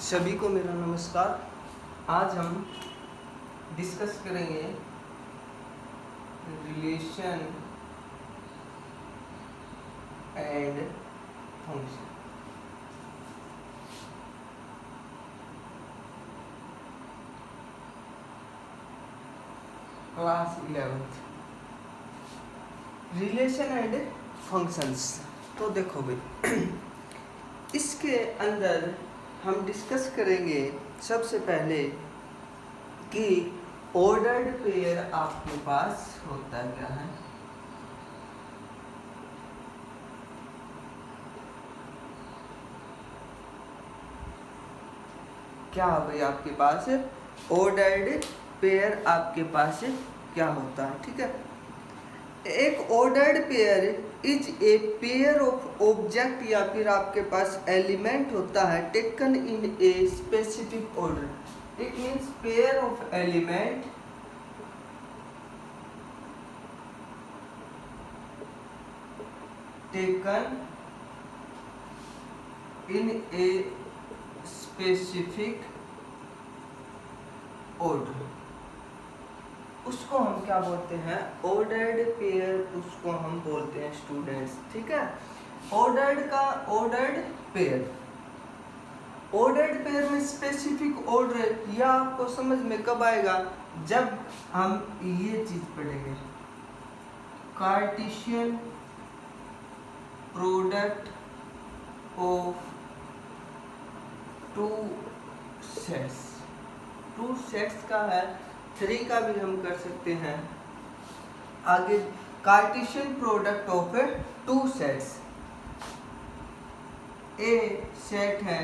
सभी को मेरा नमस्कार। आज हम डिस्कस करेंगे relation and function. Class 11th relation and functions. तो देखो भाई इसके अंदर हम डिस्कस करेंगे सबसे पहले कि ऑर्डर्ड पेयर आपके पास होता क्या है। क्या भाई आपके पास ऑर्डर्ड पेयर आपके पास क्या होता है, ठीक है। एक ordered pair is a pair of object या फिर आपके पास एलिमेंट होता है taken in a specific order. It means pair of element taken in a specific order, उसको हम क्या बोलते हैं, ऑर्डर्ड पेयर। उसको हम बोलते हैं स्टूडेंट्स, ठीक है। ऑर्डर्ड पेयर में स्पेसिफिक ऑर्डर, यह आपको समझ में कब आएगा, जब हम ये चीज पढ़ेंगे, Cartesian product of two sets का है, 3 का भी हम कर सकते हैं। आगे Cartesian product of 2 sets, A set है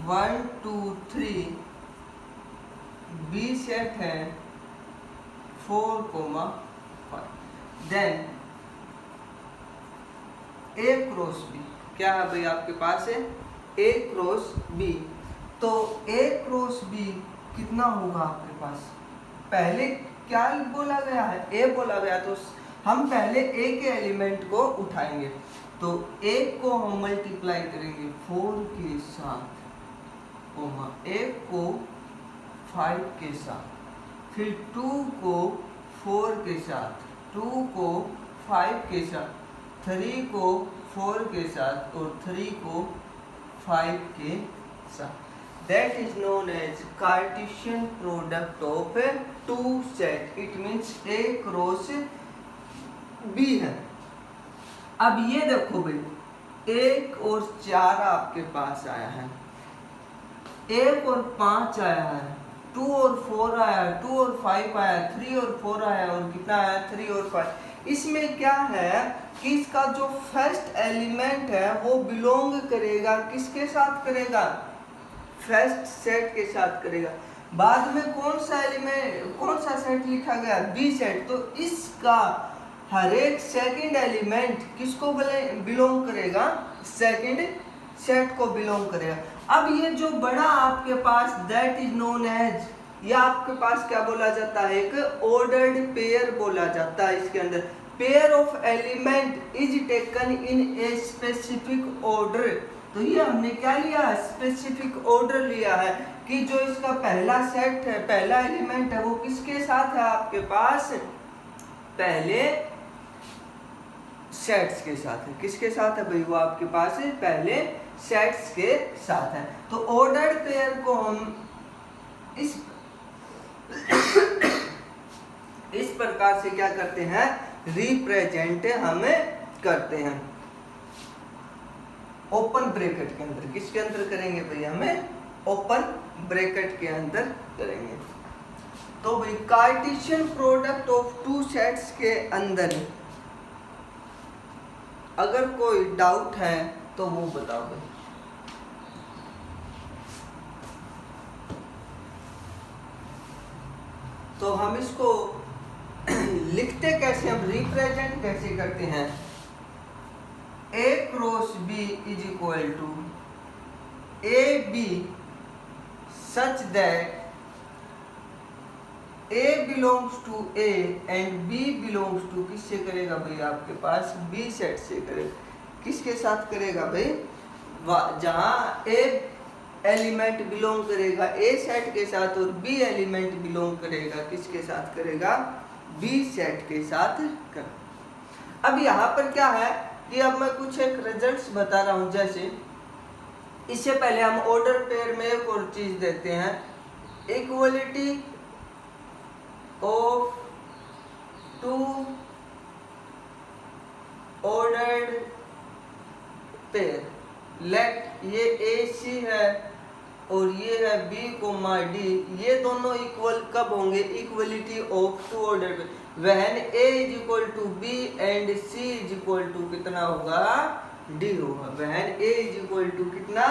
1 2 3, बी सेट है 4, 5। देन ए क्रॉस बी क्या है भाई आपके पास है, ए क्रॉस बी। तो ए क्रॉस बी कितना होगा आपके पास, पहले क्या बोला गया है, ए बोला गया, तो हम पहले ए के एलिमेंट को उठाएंगे। तो ए को हम मल्टीप्लाई करेंगे 4 के साथ, ए को 5 के साथ, फिर 2 को 4 के साथ, 2 को 5 के साथ, 3 को 4 के साथ और 3 को 5 के साथ। That is known as Cartesian product of 2 set. It means A cross B है। अब ये देखो भाई 1 और 4 आपके पास आया है, 1 और 5 आया है, 2 और 4 आया है, 2 और 5 आया है, 3 और 4 आया है, और कितना आया, 3 और 5। इसमें क्या है कि इसका जो फर्स्ट एलिमेंट है वो बिलोंग करेगा, किसके साथ करेगा, फर्स्ट सेट के साथ करेगा। बाद में कौन सा एलिमेंट, कौन सा सेट लिखा गया, बी सेट, तो इसका हर एक सेकंड एलिमेंट किसको बिलोंग करेगा, सेकंड सेट को बिलोंग करेगा। अब ये जो बड़ा आपके पास दैट इज नोन एज, ये आपके पास क्या बोला जाता है, एक ऑर्डर्ड पेयर बोला जाता है। इसके अंदर pair of element is taken in a specific order. तो ये हमने क्या लिया है, स्पेसिफिक ऑर्डर लिया है कि जो इसका पहला सेट है, पहला एलिमेंट है, वो किसके साथ है आपके पास, पहले सेट्स के साथ है। किसके साथ है भाई, वो आपके पास पहले सेट्स के साथ है। तो ऑर्डर्ड पेयर को हम इस प्रकार से क्या करते हैं, रिप्रेजेंट हमें करते हैं ओपन ब्रैकेट के अंदर। किसके अंदर करेंगे भाई, हमें ओपन ब्रैकेट के अंदर करेंगे। तो भाई कार्टेशियन प्रोडक्ट ऑफ 2 सेट्स के अंदर अगर कोई डाउट है तो वो बताओ भाई। तो हम इसको लिखते कैसे, हम रिप्रेजेंट कैसे करते हैं, A cross B is equal to A B such that A belongs to A and B belongs to, किससे करेगा भाई आपके पास, B सेट से करेगा। किसके साथ करेगा भाई, जहां A एलिमेंट बिलोंग करेगा ए सेट के साथ और बी एलिमेंट बिलोंग करेगा किसके साथ करेगा, बी सेट के साथ कर। अब यहाँ पर क्या है कि अब मैं कुछ एक रिजल्ट्स बता रहा हूँ। जैसे इससे पहले हम ऑर्डर पेयर में एक और चीज देखते हैं, equality of two ordered pair. Let ये ए सी है और ये है बी कोमा डी, ये दोनों इक्वल कब होंगे, equality of two ordered pair when A is equal to B and C is equal to कितना होगा, डी होगा। When A is equal to कितना,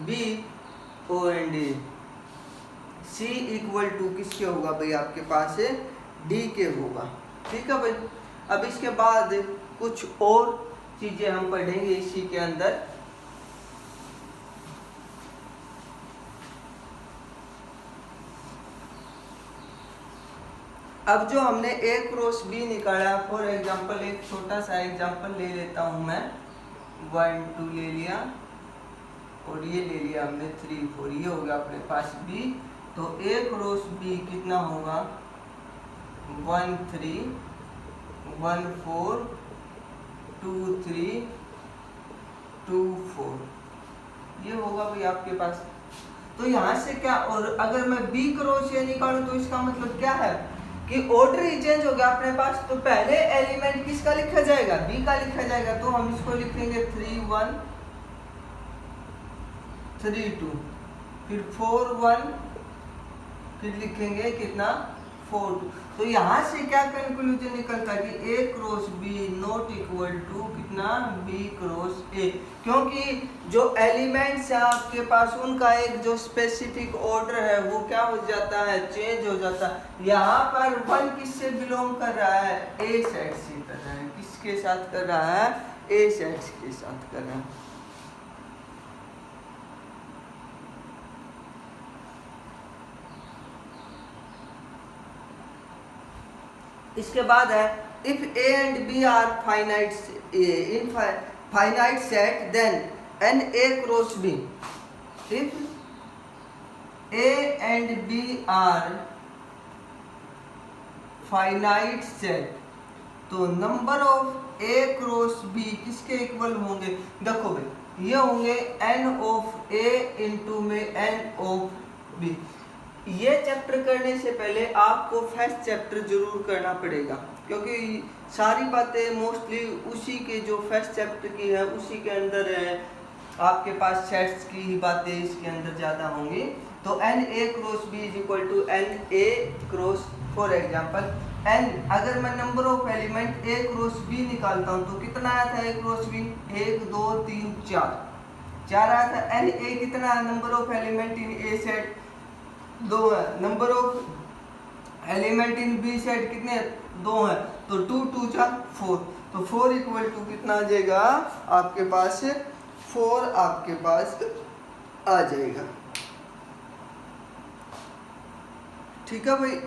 B and C equal to किसके होगा भाई, आपके पास डी के होगा। ठीक है भाई। अब इसके बाद कुछ और चीजें हम पढ़ेंगे इसी के अंदर। अब जो हमने ए क्रॉस बी निकाला, फॉर एग्जांपल एक छोटा सा एग्जांपल ले लेता हूं मैं, 1 2 ले लिया और ये ले लिया हमने 3 4, ये हो गया अपने पास बी। तो ए क्रॉस बी कितना होगा, 1 3 1 4 2 3 2 4, ये होगा भाई आपके पास। तो यहाँ से क्या, और अगर मैं बी क्रॉस ए निकालूं तो इसका मतलब क्या है कि ऑर्डर ही चेंज हो गया अपने पास। तो पहले एलिमेंट किसका लिखा जाएगा, बी का लिखा जाएगा। तो हम इसको लिखेंगे 3 1 3 2, फिर 4 1, फिर लिखेंगे कितना 4 2। तो यहाँ से क्या कंक्लूजन निकलता है कि A cross B not equal to कितना, बी क्रॉस ए, क्योंकि जो एलिमेंट्स है आपके पास उनका एक जो स्पेसिफिक ऑर्डर है वो क्या हो जाता है, चेंज हो जाता है। यहाँ पर 1 किससे बिलोंग कर रहा है, ए सेट से कर रहा है। किसके साथ कर रहा है, ए सेट के साथ कर रहा है। इसके बाद है if A and B are finite in finite set then N A cross B. If A and B are finite set, तो number of A cross B किसके इक्वल होंगे, देखो भाई ये होंगे एन ऑफ ए इंटू में एन ऑफ बी। ये चैप्टर करने से पहले आपको फर्स्ट चैप्टर जरूर करना पड़ेगा, क्योंकि सारी बातें मोस्टली उसी के जो फर्स्ट चैप्टर की है उसी के अंदर है। आपके पास सेट्स की ही बातें इसके अंदर ज़्यादा होंगी। तो n A cross B is equal to n A cross, for example n, अगर मैं number of element A cross B निकालता हूँ तो कितना आया था ए क्रॉस बी, 1 2 3 4 आया था। एन ए कितना, number of element in A set 2 है, number of element in B set कितने 2 है, तो 2 2 4, तो 4 इक्वल टू कितना आ जाएगा आपके पास, 4 आपके पास आ जाएगा। ठीक है भाई।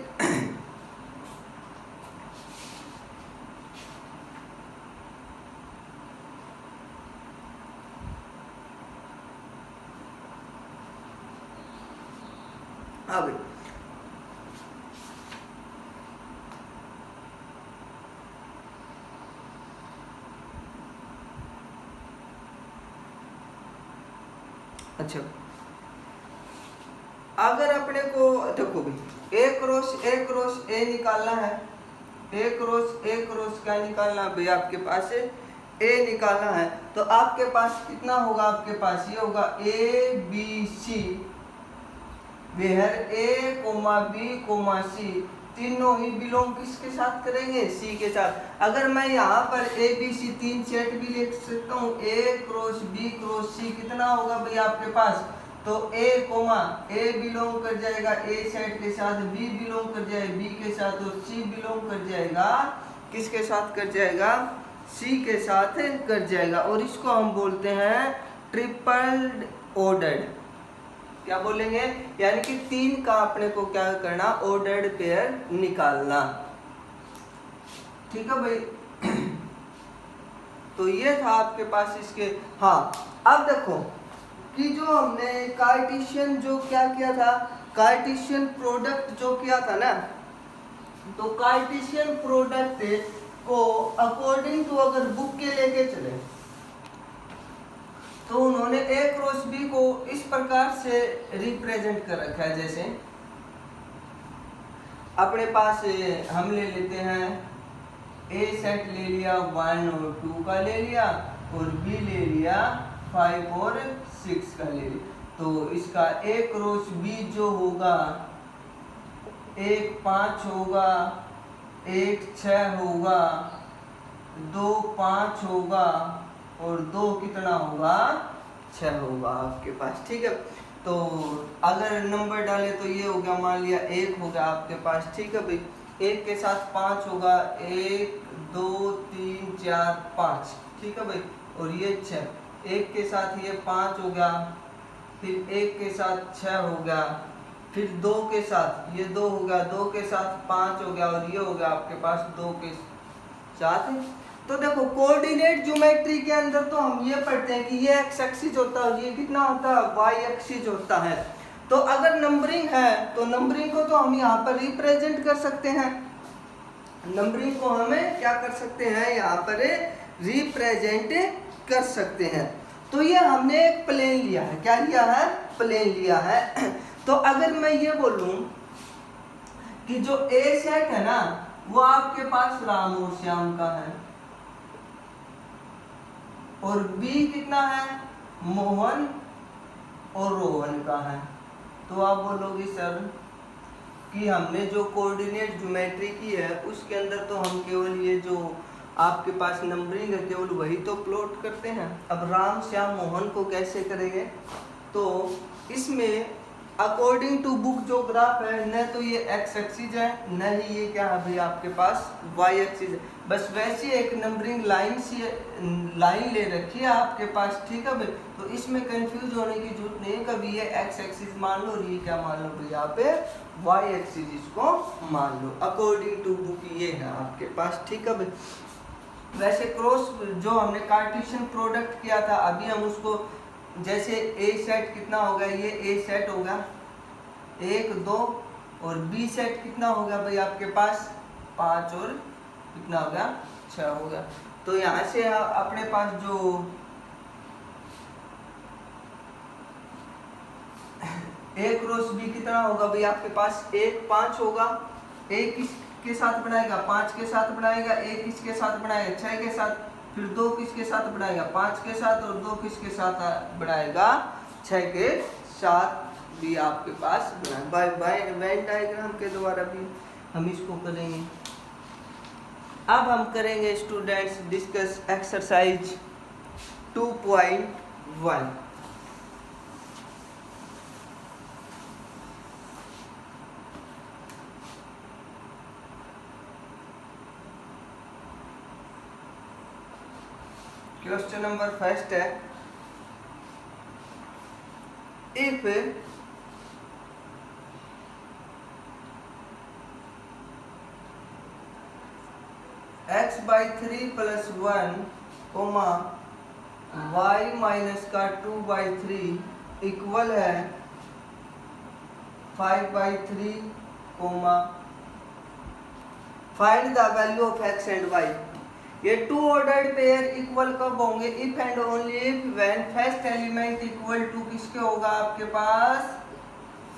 हाँ भाई, अच्छा अगर अपने को देखो भाई ए क्रॉस ए निकालना है, ए क्रॉस क्या निकालना है भाई, आपके पास ए निकालना है। तो आपके पास कितना होगा, आपके पास ये होगा A B C, where A comma B comma C तीनों ही बिलोंग किसके साथ करेंगे, सी के साथ। अगर मैं यहाँ पर ए बी सी 3 सेट भी लिख सकता हूँ, ए क्रॉस बी क्रॉस सी कितना होगा भाई आपके पास, तो ए कोमा ए बिलोंग कर जाएगा ए सेट के साथ, बी बिलोंग कर जाएगा बी के साथ, और सी बिलोंग कर जाएगा किसके साथ कर जाएगा, सी के साथ कर जाएगा। और इसको हम बोलते हैं ट्रिपल ऑर्डर्ड, क्या बोलेंगे, यानी कि 3 का अपने को क्या करना, ऑर्डर्ड पेयर निकालना। ठीक है भाई। तो ये था आपके पास इसके। हाँ अब देखो कि जो हमने कार्टेशियन जो क्या किया था, कार्टेशियन प्रोडक्ट जो किया था ना, तो कार्टेशियन प्रोडक्ट को अकॉर्डिंग टू अगर बुक के लेके चले तो उन्होंने ए क्रॉस बी को इस प्रकार से रिप्रेजेंट कर रखा है। जैसे अपने पास हम ले लेते हैं ए सेट ले लिया 1 और 2 का ले लिया, और बी ले लिया 5 और 6 का ले लिया। तो इसका ए क्रॉस बी जो होगा, एक 5 होगा, एक 6 होगा, 2 5 होगा, और 2 कितना होगा, 6 होगा आपके पास। ठीक है, तो अगर नंबर डाले तो ये हो गया, मान लिया 1 होगा आपके पास। ठीक है भाई, 1 के साथ 5 होगा, 1 2 3 4 5। ठीक है भाई, और ये 6, 1 के साथ ये 5 हो गया, फिर 1 के साथ 6 हो गया, फिर 2 के साथ ये 2 हो गया, 2 के साथ 5 हो गया, और ये हो गया आपके पास 2 के साथ। तो देखो कोऑर्डिनेट ज्योमेट्री के अंदर तो हम ये पढ़ते हैं कि ये एक्स एक्सिस होता है, ये कितना होता है, वाई एक्सिस होता है। तो अगर नंबरिंग है तो नंबरिंग को तो हम यहाँ पर रिप्रेजेंट कर सकते हैं, नंबरिंग को हमें क्या कर सकते हैं, यहाँ पर रिप्रेजेंट कर सकते हैं। तो ये हमने एक प्लेन लिया है, क्या लिया है, प्लेन लिया है। तो अगर मैं ये बोलूं कि जो ए सेट है ना वो आपके पास राम और श्याम का है, और बी कितना है, मोहन और रोहन का है, तो आप बोलोगे सर कि हमने जो कोऑर्डिनेट ज्योमेट्री की है उसके अंदर तो हम केवल ये जो आपके पास नंबरिंग है केवल वही तो प्लॉट करते हैं। अब राम श्याम मोहन को कैसे करेंगे, तो इसमें अकॉर्डिंग टू बुक जो ग्राफ है, न तो ये एक्स एक्सिस है, न ही ये क्या है भाई आपके पास वाई एक्सिस है, बस वैसी एक नंबरिंग लाइन सी लाइन ले रखी है आपके पास। ठीक है भाई, तो इसमें कंफ्यूज होने की जरूरत नहीं है, कभी ये एक्स एक्सिस मान लो और ये क्या मान लो भाई, यहाँ पे वाई एक्सिस इसको मान लो, अकॉर्डिंग टू बुक ये है आपके पास। ठीक है भाई, वैसे क्रॉस जो हमने कार्टेशियन प्रोडक्ट किया था, अभी हम उसको जैसे ए सेट कितना होगा, ये ए सेट होगा 1 2, और बी सेट कितना होगा भाई आपके पास 5, और कितना होगा 6 होगा। तो यहाँ से अपने पास जो ए क्रॉस बी कितना होगा भाई आपके पास 1 5 होगा, 1 किसके साथ बनाएगा, 5 के साथ बनाएगा, 1 किसके साथ बनाएगा, 6 के साथ, फिर 2 किसके साथ बनाएगा, 5 के साथ, और 2 किसके साथ बनाएगा, 6 के साथ भी आपके पास बनाएगा। वेन डायग्राम के द्वारा भी हम इसको करेंगे। अब हम करेंगे students discuss exercise 2.1। Question number first है, if x by 3 plus 1 comma y minus का 2 by 3 इक्वल है 5 by 3 comma find the value of x and y। ये 2 ऑर्डर्ड पेयर इक्वल कब होंगे, if and only if when first element equal to किसके होगा आपके पास,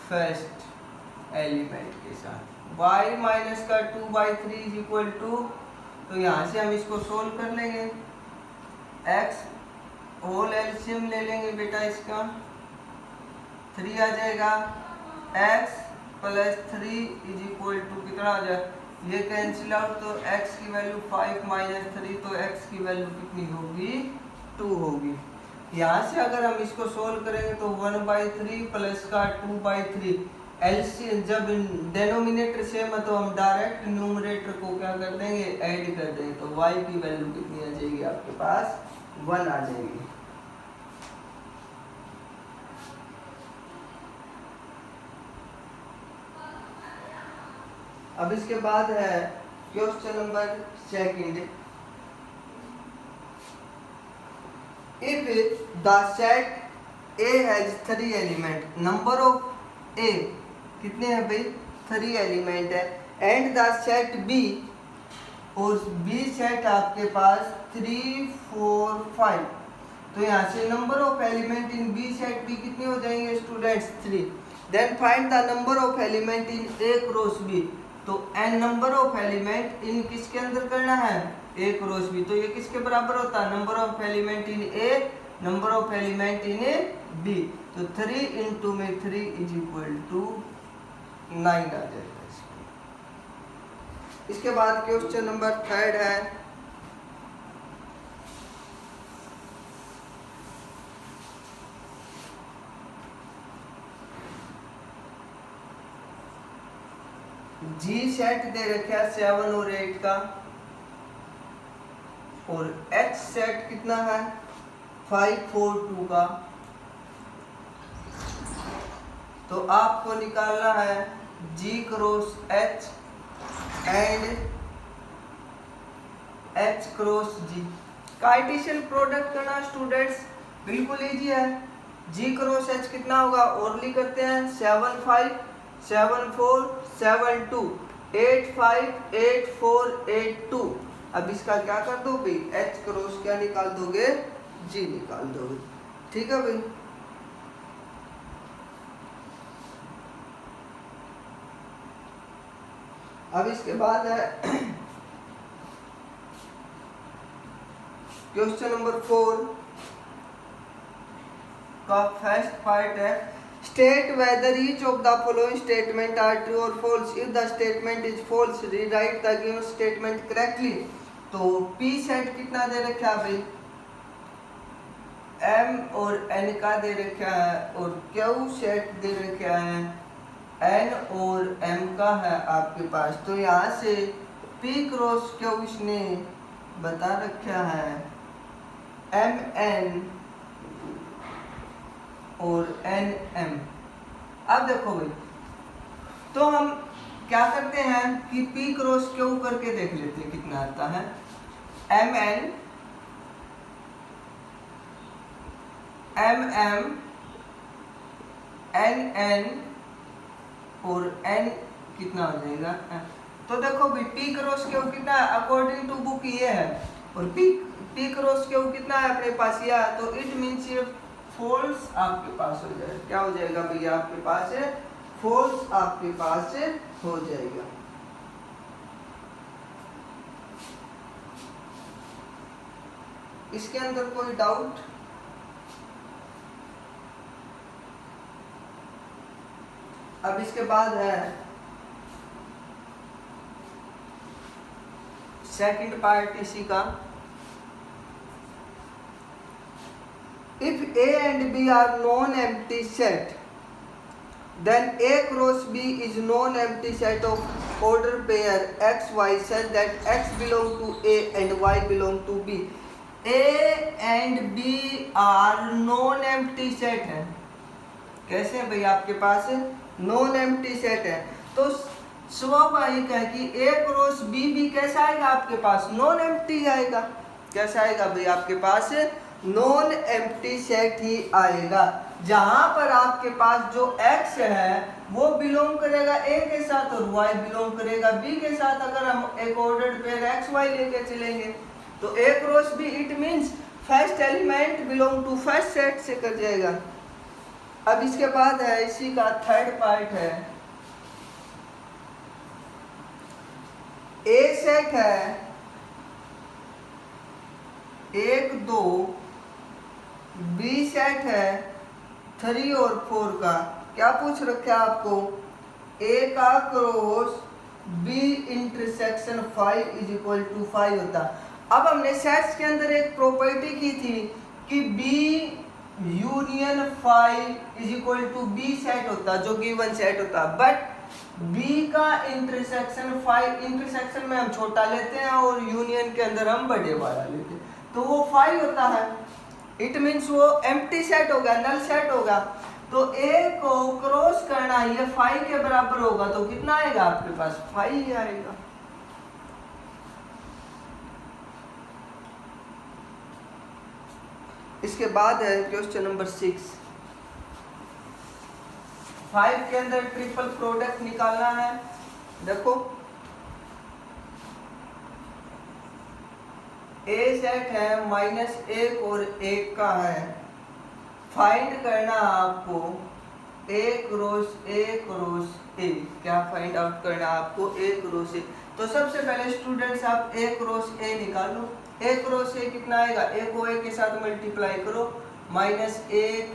first element के साथ। y माइनस का 2 by 3 इज इक्वल टू, तो यहाँ से हम इसको सोल्व कर लेंगे, x होल एलसीएम ले लेंगे बेटा, इसका 3 आ जाएगा, x plus 3 is equal to कितना आ जाए, ये कैंसिल आउट, तो x की वैल्यू 5 माइनस 3, तो x की वैल्यू कितनी होगी, 2 होगी। यहाँ से अगर हम इसको सोल्व करेंगे तो 1/3 प्लस का 2/3, एलसीएम जब डेनोमिनेटर सेम है तो हम डायरेक्ट न्यूमरेटर को क्या कर देंगे, ऐड कर देंगे, तो y की वैल्यू कितनी आ जाएगी आपके पास, 1 आ जाएगी। अब इसके बाद है question number second, if the set A has 3 element, number of A कितने हैं भाई, 3 एलिमेंट है, एंड द सेट B, और B सेट आपके पास 3 4 5, तो यहाँ से number of element in B set B कितने हो जाएंगे students, 3। Then find the number of element in A cross B, तो n number of element in किसके अंदर करना है, A क्रॉस B, तो ये किसके बराबर होता है, number of element in A, number of element in B, तो 3 इंटू में 3 इज इक्वल टू 9 आ जाएगा। इसके बाद क्वेश्चन नंबर 3 है, G सेट दे रखा है 7 और 8 का, और H सेट कितना है 5 4 2 का, तो आपको निकालना है G cross H and H cross G। Cartesian product करना स्टूडेंट्स बिल्कुल इजी है। G क्रॉस H कितना होगा, ओरली करते हैं, 7 5 7 4 7 2 8 5 8 4 8 2। अब इसका क्या कर दो भाई, H क्रॉस क्या निकाल दोगे, G निकाल दोगे, ठीक है भाई। अब इसके बाद है क्वेश्चन नंबर 4 का फर्स्ट पार्ट है, state whether each of the following statement are true और false, if the statement is false rewrite the given statement correctly. तो P सेट कितना दे रखा है भाई, M और N का दे रखा है, और Q सेट दे रखा है N और M का है आपके पास, तो यहाँ से P क्रॉस Q इसने बता रखा है MN और NM। अब देखो भाई, तो हम क्या करते हैं कि P क्रॉस Q करके देख लेते हैं कितना आता है, MN MM NN और N कितना हो जाएगा, तो देखो भाई P क्रॉस Q कितना है, अकॉर्डिंग टू बुक ये है, और P क्रॉस Q कितना है अपने पास ये, तो इट मीन्स ये फॉल्स आपके पास हो जाएगा, क्या हो जाएगा भैया आपके पास है, फॉल्स आपके पास हो जाएगा। इसके अंदर कोई डाउट, अब इसके बाद है सेकंड पार्ट इसी का, if A and B are non-empty set, then A cross B is non-empty set of order pair X Y such that X belong to A and Y belong to B. A and B are non-empty set है, कैसे है भाई आपके पास non-empty set है, तो स्वाभाविक है कि A क्रॉस B भी कैसा आएगा आपके पास, non-empty आएगा, कैसा आएगा भाई आपके पास नॉन एम्प्टी सेट ही आएगा, जहां पर आपके पास जो x है वो बिलोंग करेगा A के साथ और y बिलोंग करेगा B के साथ। अगर हम एक ऑर्डर्ड पेयर x y लेके चलेंगे तो A cross B it means first element belong to first set से कर जाएगा। अब इसके बाद है इसी का थर्ड पार्ट है, A सेट है 1 2, B सेट है 3 और 4 का, क्या पूछ रखा है आपको, A का cross B intersection 5 is equal to 5 होता। अब हमने सेट्स के अंदर एक प्रॉपर्टी की थी कि B union 5 is equal to B set होता, जो गिवन सेट होता, बट B का इंटरसेक्शन 5, इंटरसेक्शन में हम छोटा लेते हैं और यूनियन के अंदर हम बड़े वाला लेते हैं, तो वो 5 होता है, इट मीन्स वो एम्प्टी सेट होगा, नल सेट होगा। तो A को क्रॉस करना ये 5 के बराबर होगा, तो कितना आएगा आपके पास 5 ही आएगा। इसके बाद है क्वेश्चन नंबर 6, 5 के अंदर ट्रिपल प्रोडक्ट निकालना है। देखो ए सेट है -1 और 1 का है, फाइंड करना आपको A क्रॉस A। क्या फाइंड आउट करना आपको A क्रॉस A। तो सबसे पहले स्टूडेंट्स आप A क्रॉस A निकाल लो। A क्रॉस A कितना आएगा, A को A के साथ मल्टीप्लाई करो, -1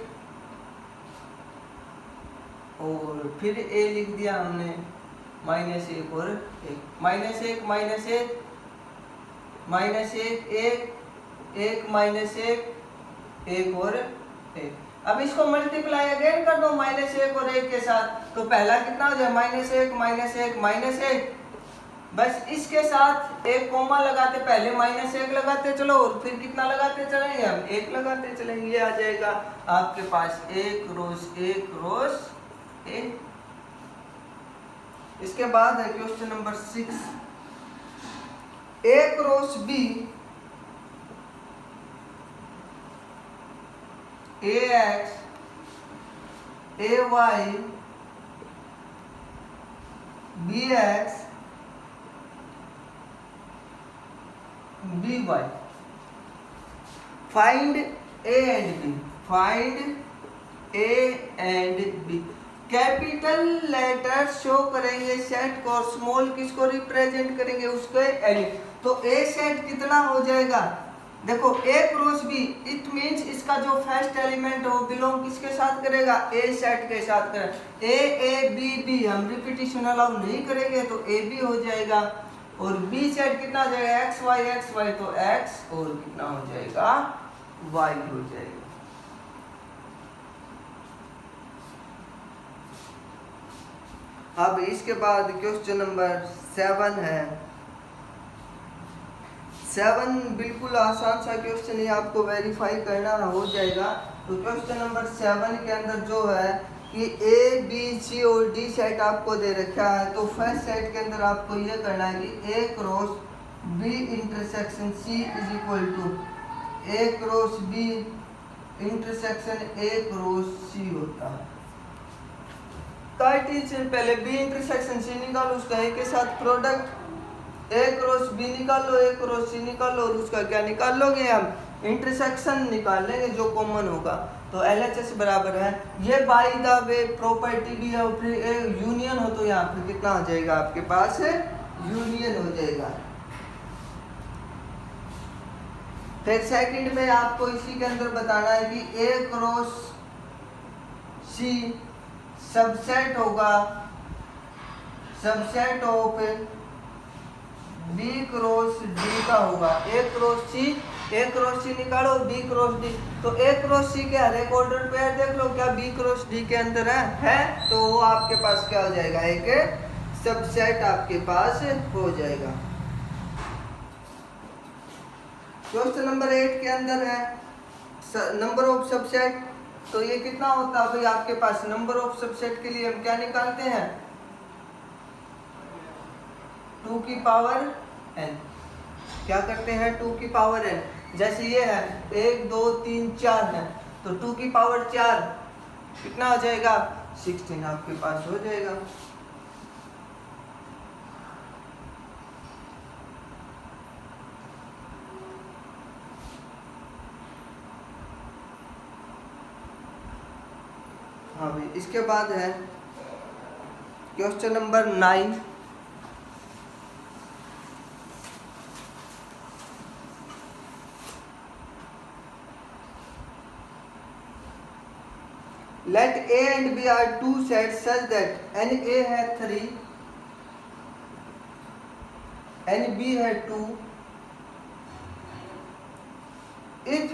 और फिर A लिख दिया हमने, -1 और 1, -1 -1 -1 1 1 -1 1 और 1। अब इसको मल्टीप्लाई अगेन कर दो -1 और 1 के साथ, तो पहला कितना हो जाए -1 -1 -1। बस इसके साथ एक कोमा लगाते, पहले -1 लगाते चलो और फिर कितना लगाते चलेंगे, हम 1 लगाते चलेंगे। ये आ जाएगा आपके पास A क्रॉस A। इसके बाद है question number 6, A cross B AX AY BX BY। Find A and B, find A and B। Capital letter show करेंगे सेट को, और स्मॉल किसको रिप्रेजेंट करेंगे, उसके एलिमेंट। तो A सेट कितना हो जाएगा, देखो A cross B, it means इसका जो फर्स्ट एलिमेंट हो बिलोंग किसके साथ करेगा, A सेट के साथ करेगा। A B B हम रिपीटिशन अलाउ नहीं करेंगे, तो A B हो जाएगा, और B सेट कितना हो जाएगा, X Y, तो X और कितना हो जाएगा, Y हो जाएगा। अब इसके बाद क्वेश्चन नंबर 7 है। 7 बिल्कुल आसान सा क्वेश्चन है, आपको वेरीफाई करना हो जाएगा। तो क्वेश्चन नंबर 7 के अंदर जो है कि A B C और D सेट आपको दे रखा है, तो फर्स्ट सेट के अंदर आपको ये करना है कि A cross B intersection C is equal to A cross B intersection A cross C होता है। कार्टेशियन पहले B इंटरसेक्शन C निकालो, उसका A के साथ प्रोडक्ट, A क्रॉस B निकाल लो, A क्रॉस C निकाल लो, और उसका क्या निकाल लोगे, हम इंटरसेक्शन निकाल लेंगे जो कॉमन होगा। तो LHS बराबर है, ये बाय द वे प्रॉपर्टी भी है, और फिर यूनियन हो तो यहाँ पे कितना हो जाएगा आपके पास, यूनियन हो जाएगा। फिर सेकंड में आपको इसी के अंदर बताना है कि A क्रॉस C सबसेट होगा, subset of B cross D का होगा। A क्रॉस C निकालो, B क्रॉस D, तो A क्रॉस C के हर एक ऑर्डर पेयर देख लो, क्या B क्रॉस D के अंदर है, तो वो आपके पास क्या हो जाएगा, एक सबसेट आपके पास हो जाएगा। क्वेश्चन नंबर 8 के अंदर है नंबर ऑफ सबसेट, तो ये कितना होता है भाई आपके पास, नंबर ऑफ सबसेट के लिए हम क्या निकालते हैं, 2 की पावर n। क्या करते हैं, 2 की पावर n। जैसे ये है 1 2 3 4 है, तो 2 की पावर 4 कितना हो जाएगा, 16 आपके पास हो जाएगा। हाँ भाई, इसके बाद है question number 9। Let A and B are two sets such that NA है 3 NB है 2 if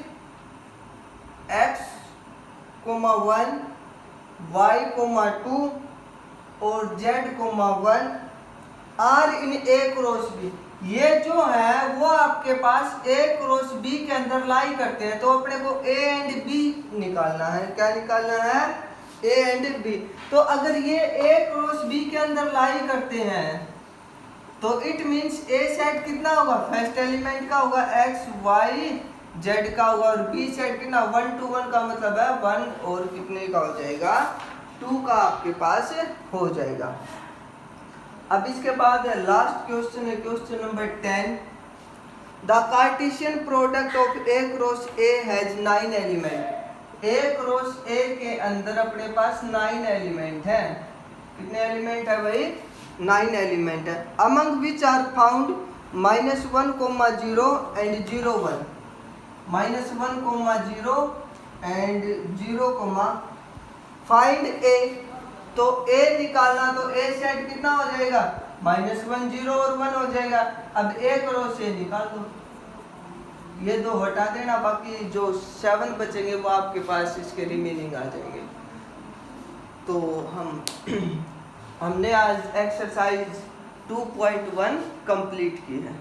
x, 1 y, 2 और z, 1 are in A cross B। ये जो है वो आपके पास A क्रॉस B के अंदर लाई करते हैं, तो अपने को A एंड B निकालना है। क्या निकालना है, A एंड B। तो अगर ये A क्रॉस B के अंदर लाई करते हैं, तो इट मींस A सेट कितना होगा, फर्स्ट एलिमेंट का होगा x y z का होगा, और B सेट कितना 1 to 1 का मतलब है 1 और कितने का हो जाएगा 2 का आपके पास हो जाएगा। अब इसके बाद लास्ट क्वेश्चन है question number 10। The Cartesian product of A cross A has 9 element. A cross ए के अंदर अपने पास 9 एलिमेंट है। कितने एलिमेंट है भाई? 9 एलिमेंट है। Among which are found -1, 0 and 0, 1। -1, 0 and 0, find A. तो ए निकालना, तो ए सेट कितना हो जाएगा? -1, 0 और 1 हो जाएगा। अब ए क्रॉस ए निकाल दो, ये 2 हटा देना, बाकी जो 7 बचेंगे वो आपके पास इसके रिमेनिंग आ जाएंगे। तो हमने आज एक्सरसाइज 2.1 कंप्लीट की है।